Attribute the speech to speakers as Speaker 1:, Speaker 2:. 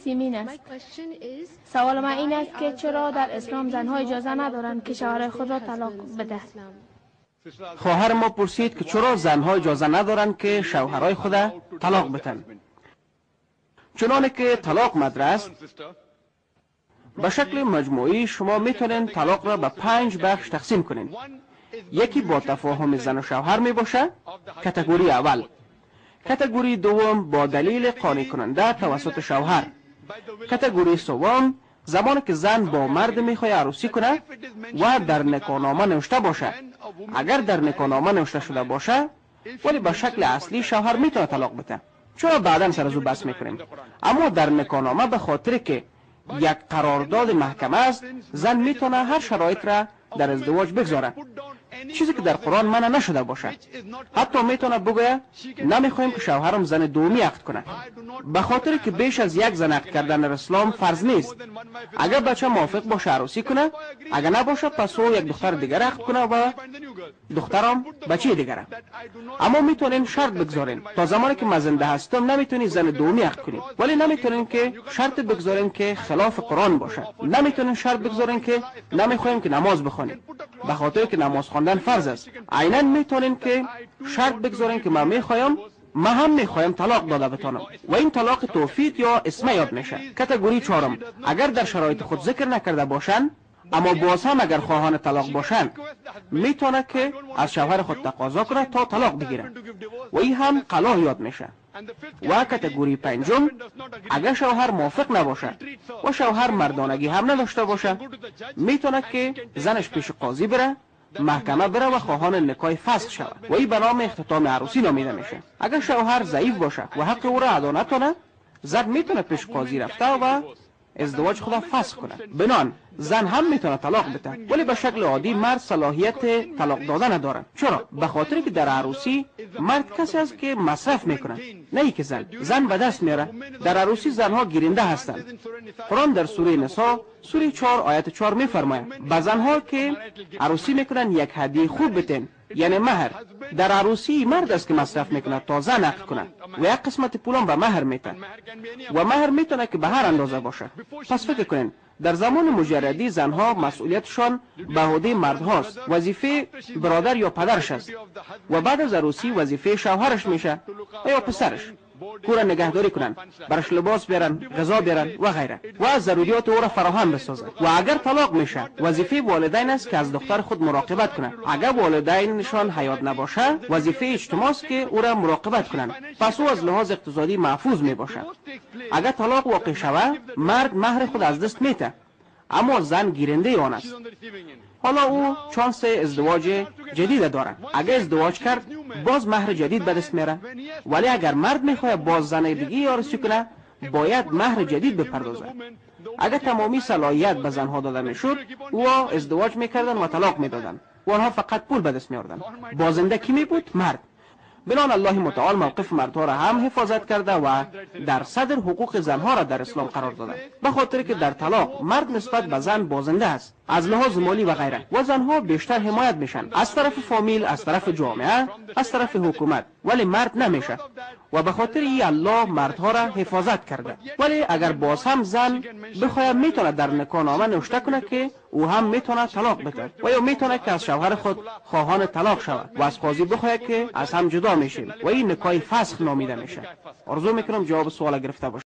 Speaker 1: سیمین است. سوال من این است که چرا در اسلام زنها اجازه ندارند که شوهر خود را طلاق بدهند؟
Speaker 2: خواهر ما پرسید که چرا زنها اجازه ندارند که شوهرای خود طلاق بدهند. چنانه که طلاق مدره است، به شکل مجموعی شما میتونین طلاق را به 5 بخش تقسیم کنین. یکی با تفاهم زن و شوهر می باشه، کاتگوری اول. کاتگوری دوم با دلیل قانع کننده توسط شوهر. کاتگوری سوم زمانی که زن با مرد میخواد عروسی کنه و در نکاحنامه نوشته باشه. اگر در نکاحنامه نوشته شده باشه ولی به شکل اصلی شوهر میتونه طلاق بده. چرا بعدا سر از او بحث میکنیم. اما در نکاحنامه به خاطر که یک قرارداد محکمه است، زن میتونه هر شرایط را در ازدواج بگذاره، چیزی که در قرآن منع نشده باشه. حتی میتونه بگه نمیخوایم که شوهرم زن دومی عقد کنه، به خاطر که بیش از یک زن عقد کردن در اسلام فرض نیست. اگر بچه موافق باشه عروسی کنه، اگر نباشه پس او یک دختر دیگر عقد کنه و دخترم بچه دیگره. اما میتونین شرط بگذارین تا زمانی که من زنده هستم نمیتونی زن دومی عقد کنی، ولی نمیتونین که شرط بگذارین که خلاف قرآن باشه. نمیتونین شرط بگذارین که نمیخوایم که نماز بخونیم، به خاطر که نماز خواندن فرض است. عیناً میتونین که شرط بگذارین که من هم میخوایم طلاق داده بتانم و این طلاق توفیق یا اسمه یاد میشه. کاتگوری چهارم، اگر در شرایط خود ذکر نکرده باشن اما باز هم اگر خواهان طلاق باشن، میتونه که از شوهر خود تقاضا کنه تا طلاق بگیره و این هم قلاع یاد میشه. و کاتگوری پنجم، اگر شوهر موافق نباشه و شوهر مردانگی هم نداشته باشه، میتونه که زنش پیش قاضی بره، محکمه بره و خواهان نکاح فسخ شود و این به نام اختتام عروسی نامیده میشه. اگر شوهر ضعیف باشه و حق او را ادا نکنه، زن میتونه پیش قاضی رفته و ازدواج خود فسخ کنه. بنان زن هم میتونه طلاق بده، ولی به شکل عادی مرد صلاحیت طلاق دادن نداره. چرا؟ به خاطر که در عروسی مرد کسی است که مصرف میکنه، نه ای که زن به دست میاره. در عروسی زنها گیرنده هستند. قرآن در سوره نساء سوره 4 آیت 4 میفرماید به زنها که عروسی میکنن یک هدیه خوب بتین، یعنی مهر. در عروسی مرد است که مصرف میکنه تا زن عقد کنه و یک قسمت پولم به مهر میتن و مهر میتونه که به هر اندازه باشه. پس فکر کنین در زمان مجردی زنها مسئولیتشان به عهده مرد هاست، وظیفه برادر یا پدرش است و بعد از عروسی وظیفه شوهرش میشه یا پسرش. کور نگهداری کنن، برش لباس بیارن، غذا بیارن و غیره و از ضروریات او را فراهم بسازن. و اگر طلاق میشه وظیفه والدین است که از دختر خود مراقبت کنن. اگر والدینشان حیات نباشه وظیفه اجتماع است که او را مراقبت کنن، پس او از لحاظ اقتصادی محفوظ میباشه. اگر طلاق واقع شود مرد مهر خود از دست میده، اما زن گیرنده آن است. حالا او چانس ازدواج جدید داره. اگر ازدواج کرد باز مهر جدید به دست میاره، ولی اگر مرد میخواد باز زن دیگه عروسی کنه باید مهر جدید بپردازه. اگر تمامی صلاحیت به زنها داده میشد او ازدواج میکردن و طلاق میدادن و آنها فقط پول به دست میآوردن. بازنده کی می بود؟ مرد. بنان الله متعال موقف مردها را هم حفاظت کرده و در صدر حقوق زنها را در اسلام قرار داده، به خاطر که در طلاق مرد نسبت به زن بازنده است از لحاظ مالی و غیره و زنها بیشتر حمایت میشن از طرف فامیل، از طرف جامعه، از طرف حکومت، ولی مرد نمیشه و به خاطر این الله مردها را حفاظت کرده. ولی اگر باز هم زن بخواد میتونه در نکاحنامه نوشته کنه که او هم میتونه طلاق بده و یا میتونه که از شوهر خود خواهان طلاق شود و از قاضی بخواد که از هم جدا میشیم و این نکاح فسخ نامیده میشه. آرزو میکنم جواب سوال گرفته باشه.